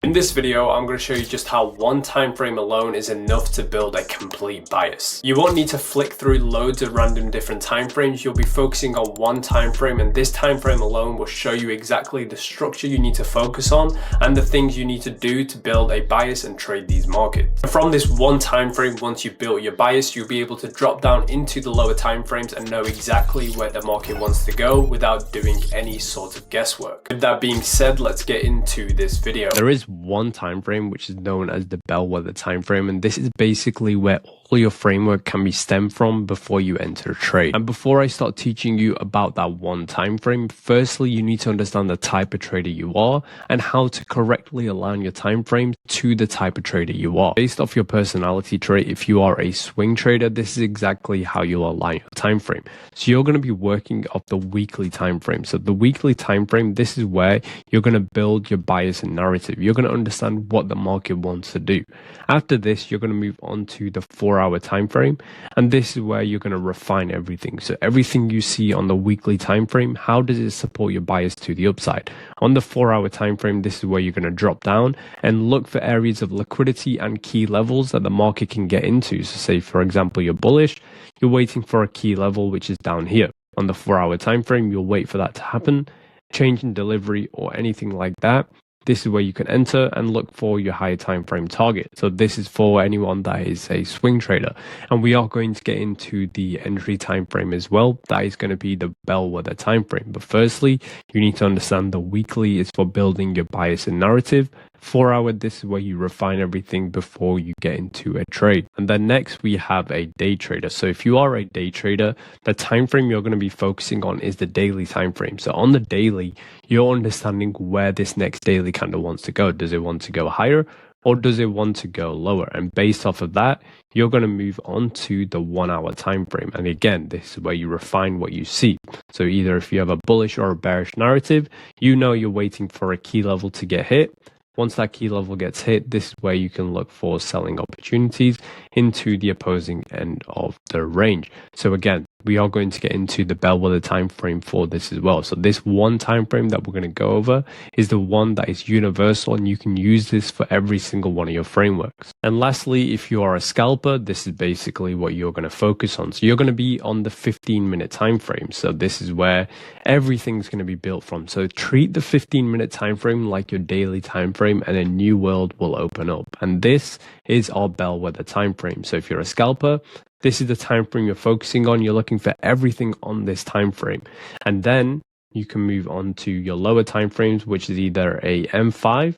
In this video, I'm going to show you just how one time frame alone is enough to build a complete bias. You won't need to flick through loads of random different time frames. You'll be focusing on one time frame, and this time frame alone will show you exactly the structure you need to focus on and the things you need to do to build a bias and trade these markets. And from this one time frame, once you've built your bias, you'll be able to drop down into the lower time frames and know exactly where the market wants to go without doing any sort of guesswork. With that being said, let's get into this video. There is one time frame which is known as the bellwether time frame, and this is basically where all your framework can be stemmed from before you enter a trade. And before I start teaching you about that one time frame, firstly you need to understand the type of trader you are and how to correctly align your time frame to the type of trader you are. Based off your personality trait, if you are a swing trader, this is exactly how you'll align your time frame. So you're going to be working off the weekly time frame. So the weekly time frame, this is where you're going to build your bias and narrative. You're going to understand what the market wants to do. After this, you're going to move on to the 4-hour time frame, and this is where you're going to refine everything. So everything you see on the weekly time frame, how does it support your bias to the upside? On the 4-hour time frame, this is where you're going to drop down and look for areas of liquidity and key levels that the market can get into. So say, for example, you're bullish, you're waiting for a key level which is down here. On the 4-hour time frame, you'll wait for that to happen, change in delivery or anything like that. This is where you can enter and look for your higher time frame target. So this is for anyone that is a swing trader. And we are going to get into the entry time frame as well. That is going to be the bellwether time frame. But firstly, you need to understand the weekly is for building your bias and narrative. 4-hour, this is where you refine everything before you get into a trade. And then next we have a day trader. So if you are a day trader, the time frame you're going to be focusing on is the daily time frame. So on the daily, you're understanding where this next daily candle wants to go. Does it want to go higher or does it want to go lower? And based off of that, you're going to move on to the 1-hour time frame. And again, this is where you refine what you see. So either if you have a bullish or a bearish narrative, you know you're waiting for a key level to get hit. Once that key level gets hit, this is where you can look for selling opportunities into the opposing end of the range. So again, we are going to get into the bellwether time frame for this as well. So this one time frame that we're going to go over is the one that is universal, and you can use this for every single one of your frameworks. And lastly, if you are a scalper, this is basically what you're going to focus on. So you're going to be on the 15-minute time frame. So this is where everything's going to be built from. So treat the 15-minute time frame like your daily time frame, and a new world will open up. And this is our bellwether time frame. So if you're a scalper, this is the time frame you're focusing on. You're looking for everything on this time frame. And then you can move on to your lower time frames, which is either a M5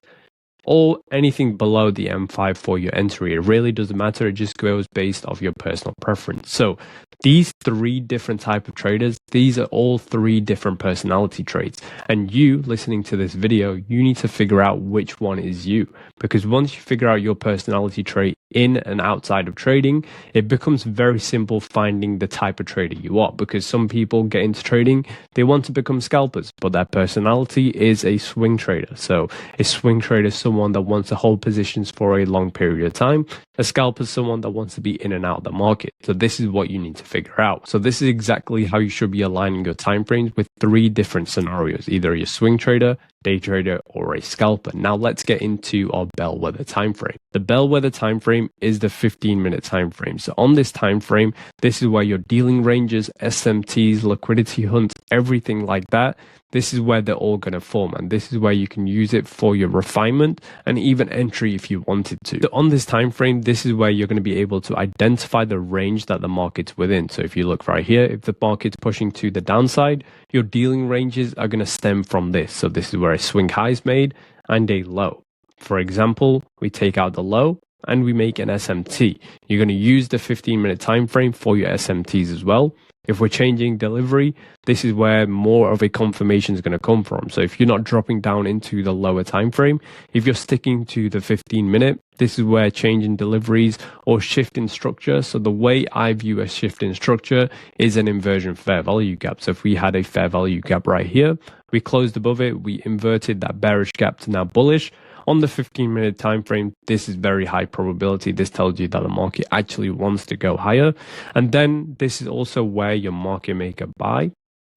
or anything below the M5 for your entry. It really doesn't matter. It just goes based off your personal preference. So these 3 different type of traders, these are all 3 different personality traits. And you listening to this video, you need to figure out which one is you. Because once you figure out your personality trait in and outside of trading, it becomes very simple finding the type of trader you are. Because some people get into trading, they want to become scalpers, but their personality is a swing trader. So a swing trader is someone that wants to hold positions for a long period of time. A scalper is someone that wants to be in and out of the market. So this is what you need to figure out. So this is exactly how you should be aligning your time frames with 3 different scenarios, either a swing trader, day trader, or a scalper. Now let's get into our bellwether time frame. The bellwether time frame is the 15-minute time frame. So on this time frame, this is where your dealing ranges, SMTs, liquidity hunts, everything like that, this is where they're all going to form, and this is where you can use it for your refinement and even entry if you wanted to. So on this time frame, this is where you're going to be able to identify the range that the market's within. So if you look right here, if the market's pushing to the downside, your dealing ranges are going to stem from this. So this is where a swing high is made and a low. For example, we take out the low and we make an SMT. You're going to use the 15-minute time frame for your SMTs as well. If we're changing delivery, this is where more of a confirmation is going to come from. So if you're not dropping down into the lower time frame, if you're sticking to the 15-minute, this is where change in deliveries or shift in structure. So the way I view a shift in structure is an inversion fair value gap. So if we had a fair value gap right here, we closed above it, we inverted that bearish gap to now bullish. On the 15-minute time frame, this is very high probability. This tells you that the market actually wants to go higher. And then this is also where your market maker buy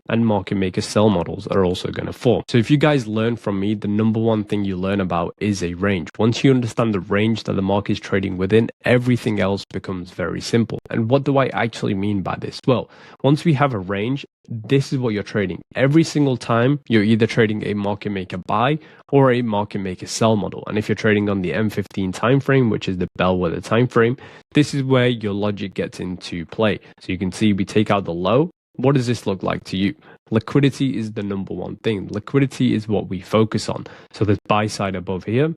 and market maker sell models are also going to form. So if you guys learn from me, the number one thing you learn about is a range. Once you understand the range that the market is trading within, everything else becomes very simple. And what do I actually mean by this? Well, once we have a range, this is what you're trading. Every single time you're either trading a market maker buy or a market maker sell model. And if you're trading on the M15 time frame, which is the bellwether time frame, this is where your logic gets into play. So you can see we take out the low. What does this look like to you? Liquidity is the number one thing. Liquidity is what we focus on. So there's buy side above here,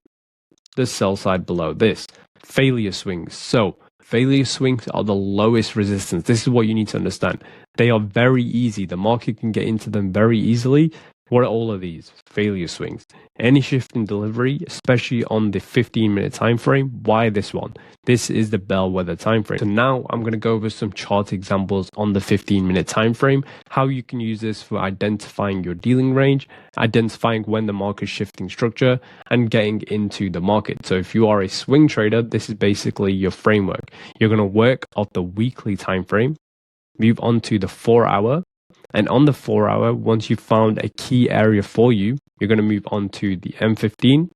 the sell side below this. Failure swings. So failure swings are the lowest resistance. This is what you need to understand. They are very easy. The market can get into them very easily. What are all of these? Failure swings. Any shift in delivery, especially on the 15-minute time frame. Why this one? This is the bellwether time frame. So now I'm going to go over some chart examples on the 15-minute time frame, how you can use this for identifying your dealing range, identifying when the market is shifting structure, and getting into the market. So if you are a swing trader, this is basically your framework. You're going to work off the weekly time frame, move on to the 4-hour, and on the 4-hour, once you've found a key area for you, you're going to move on to the M15.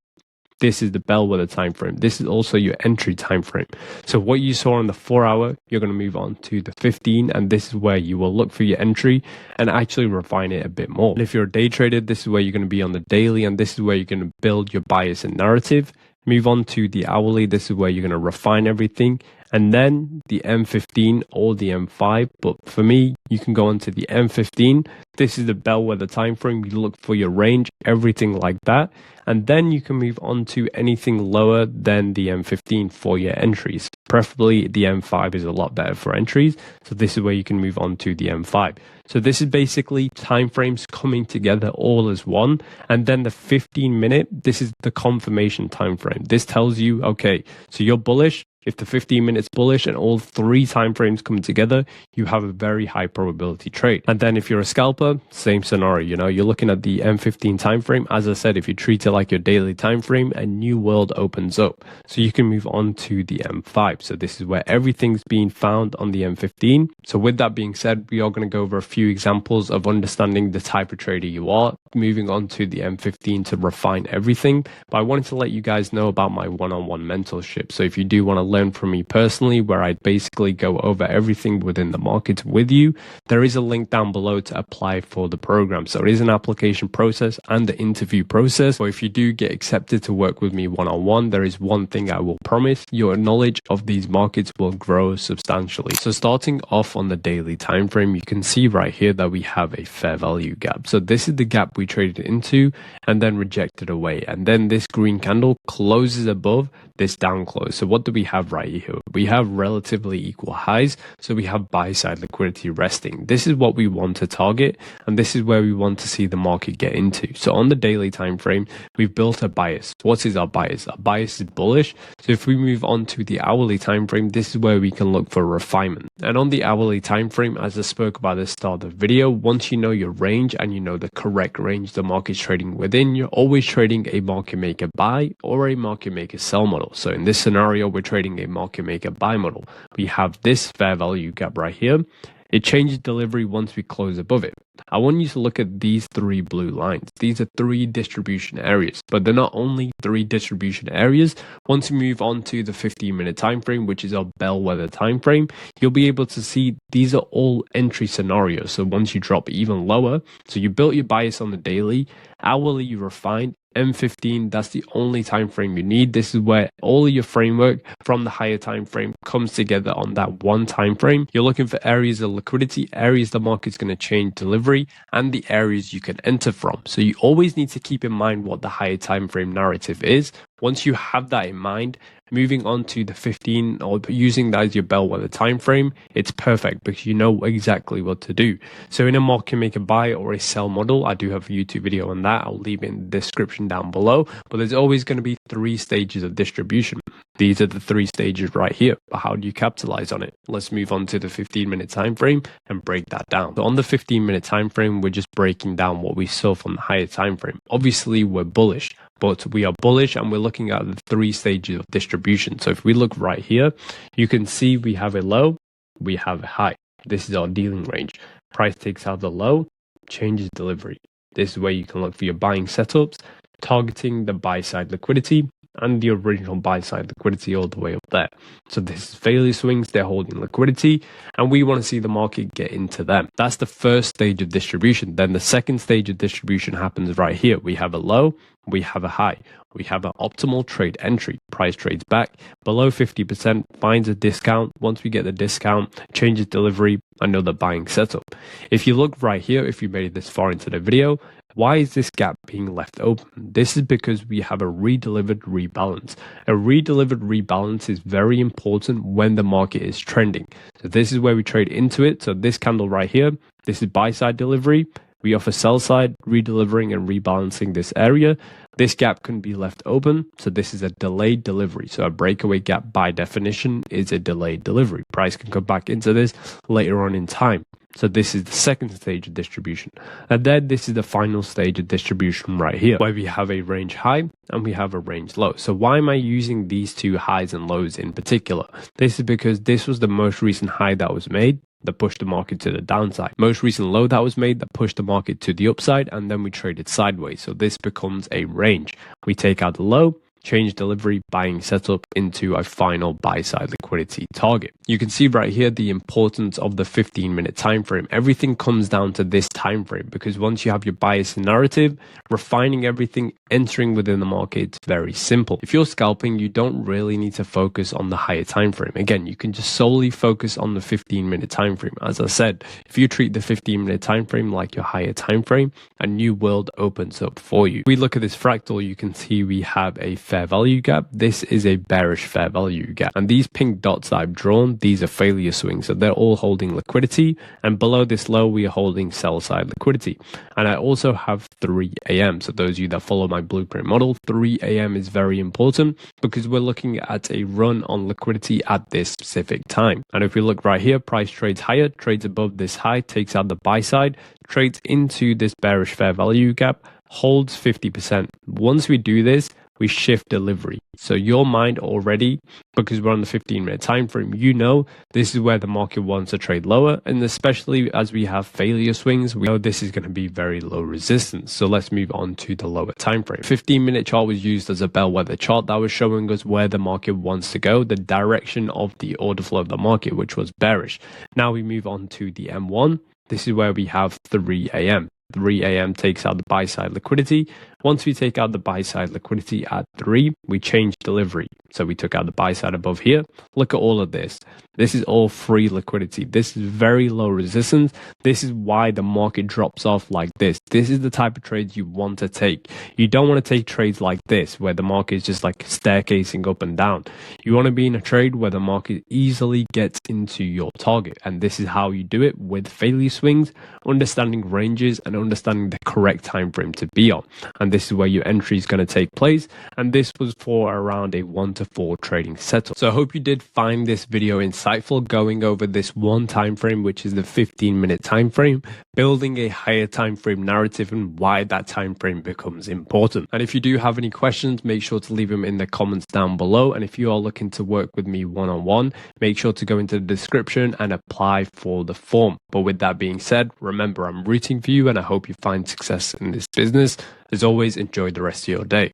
This is the bellwether time frame. This is also your entry time frame. So what you saw on the 4-hour, you're going to move on to the 15, and this is where you will look for your entry and actually refine it a bit more. And if you're a day trader, this is where you're going to be on the daily, and this is where you're going to build your bias and narrative. Move on to the hourly. This is where you're going to refine everything. And then the M15 or the M5. But for me, you can go onto the M15. This is the bellwether time frame. You look for your range, everything like that. And then you can move on to anything lower than the M15 for your entries. Preferably the M5 is a lot better for entries. So this is where you can move on to the M5. So this is basically timeframes coming together all as one. And then the 15-minute, this is the confirmation time frame. This tells you, okay, so you're bullish. If the 15 minutes bullish and all three timeframes come together, you have a very high probability trade. And then if you're a scalper, same scenario. You know, you're looking at the M15 timeframe. As I said, if you treat it like your daily timeframe, a new world opens up. So you can move on to the M5. So this is where everything's being found on the M15. So with that being said, we are going to go over a few examples of understanding the type of trader you are, moving on to the M15 to refine everything. But I wanted to let you guys know about my one-on-one mentorship. So if you do want to learn from me personally, where I basically go over everything within the market with you, there is a link down below to apply for the program. So it is an application process and the interview process. But if you do get accepted to work with me one-on-one, there is one thing I will promise: your knowledge of these markets will grow substantially. So starting off on the daily time frame, you can see right here that we have a fair value gap. So this is the gap we traded into and then rejected away. And then this green candle closes above this down close. So what do we have right here? We have relatively equal highs. So we have buy side liquidity resting. This is what we want to target, and this is where we want to see the market get into. So on the daily time frame, we've built a bias. What is our bias? Our bias is bullish. So if we move on to the hourly time frame, this is where we can look for refinement. And on the hourly time frame, as I spoke about at the start of the video, once you know your range and you know the correct range the market's trading within, you're always trading a market maker buy or a market maker sell model. So in this scenario, we're trading a market maker buy model. We have this fair value gap right here. It changes delivery once we close above it. I want you to look at these three blue lines. These are three distribution areas, but they're not only three distribution areas. Once we move on to the 15-minute time frame, which is our bellwether time frame, you'll be able to see these are all entry scenarios. So once you drop even lower, so you built your bias on the daily, hourly you refined, M15, that's the only time frame you need. This is where all of your framework from the higher time frame comes together on that one time frame. You're looking for areas of liquidity, areas the market's going to change delivery, and the areas you can enter from. So you always need to keep in mind what the higher time frame narrative is. Once you have that in mind, moving on to the 15 or using that as your bellwether time frame, it's perfect because you know exactly what to do. So in a market maker buy or a sell model, I do have a YouTube video on that. I'll leave it in the description down below. But there's always going to be three stages of distribution. These are the three stages right here. But how do you capitalize on it? Let's move on to the 15-minute time frame and break that down. So on the 15-minute time frame, we're just breaking down what we saw from the higher time frame. Obviously, we're bullish, but we are bullish and we're looking at the three stages of distribution. So if we look right here, you can see we have a low, we have a high. This is our dealing range. Price takes out the low, changes delivery. This is where you can look for your buying setups, targeting the buy side liquidity and the original buy side liquidity all the way up there. So this is failure swings, they're holding liquidity, and we want to see the market get into them. That's the first stage of distribution. Then the second stage of distribution happens right here. We have a low, we have a high. We have an optimal trade entry. Price trades back below 50%, finds a discount. Once we get the discount, changes delivery, another buying setup. If you look right here, if you made it this far into the video, why is this gap being left open? This is because we have a redelivered rebalance. A redelivered rebalance is very important when the market is trending. So this is where we trade into it. So this candle right here, this is buy side delivery. We offer sell side, redelivering and rebalancing this area. This gap can be left open. So this is a delayed delivery. So a breakaway gap by definition is a delayed delivery. Price can come back into this later on in time. So this is the second stage of distribution. And then this is the final stage of distribution right here, where we have a range high and we have a range low. So why am I using these two highs and lows in particular? This is because this was the most recent high that was made that pushed the market to the downside. Most recent low that was made that pushed the market to the upside, and then we traded sideways. So this becomes a range. We take out the low, change delivery, buying setup into a final buy side liquidity target. You can see right here the importance of the 15-minute time frame. Everything comes down to this time frame, because once you have your bias narrative, refining everything, entering within the market, it's very simple. If you're scalping, you don't really need to focus on the higher time frame. Again, you can just solely focus on the 15-minute time frame. As I said, if you treat the 15-minute time frame like your higher time frame, a new world opens up for you. If we look at this fractal, you can see we have a fair value gap. This is a bearish fair value gap, and these pink dots that I've drawn, these are failure swings, so they're all holding liquidity, and below this low we are holding sell side liquidity. And I also have 3 a.m. so those of you that follow my blueprint model, 3 a.m. is very important because we're looking at a run on liquidity at this specific time. And if we look right here, price trades higher, trades above this high, takes out the buy side, trades into this bearish fair value gap, holds 50%. Once we do this, we shift delivery. So your mind already, because we're on the 15-minute time frame, you know this is where the market wants to trade lower, and especially as we have failure swings, we know this is going to be very low resistance. So let's move on to the lower time frame. 15-minute chart was used as a bellwether chart that was showing us where the market wants to go, the direction of the order flow of the market, which was bearish. Now we move on to the M1. This is where we have 3 a.m. 3 a.m. takes out the buy side liquidity. Once we take out the buy side liquidity at 3, we change delivery. So we took out the buy side above here. Look at all of this. This is all free liquidity. This is very low resistance. This is why the market drops off like this. This is the type of trades you want to take. You don't want to take trades like this, where the market is just like staircasing up and down. You want to be in a trade where the market easily gets into your target. And this is how you do it with failure swings, understanding ranges and understanding the correct time frame to be on. And this is where your entry is going to take place. And this was for around a 1 to 4 trading setup. So I hope you did find this video insightful, going over this one time frame, which is the 15-minute time frame, building a higher time frame narrative and why that time frame becomes important. And if you do have any questions, make sure to leave them in the comments down below. And if you are looking to work with me one-on-one, make sure to go into the description and apply for the form. But with that being said, remember, I'm rooting for you and I hope you find success in this business. As always, enjoy the rest of your day.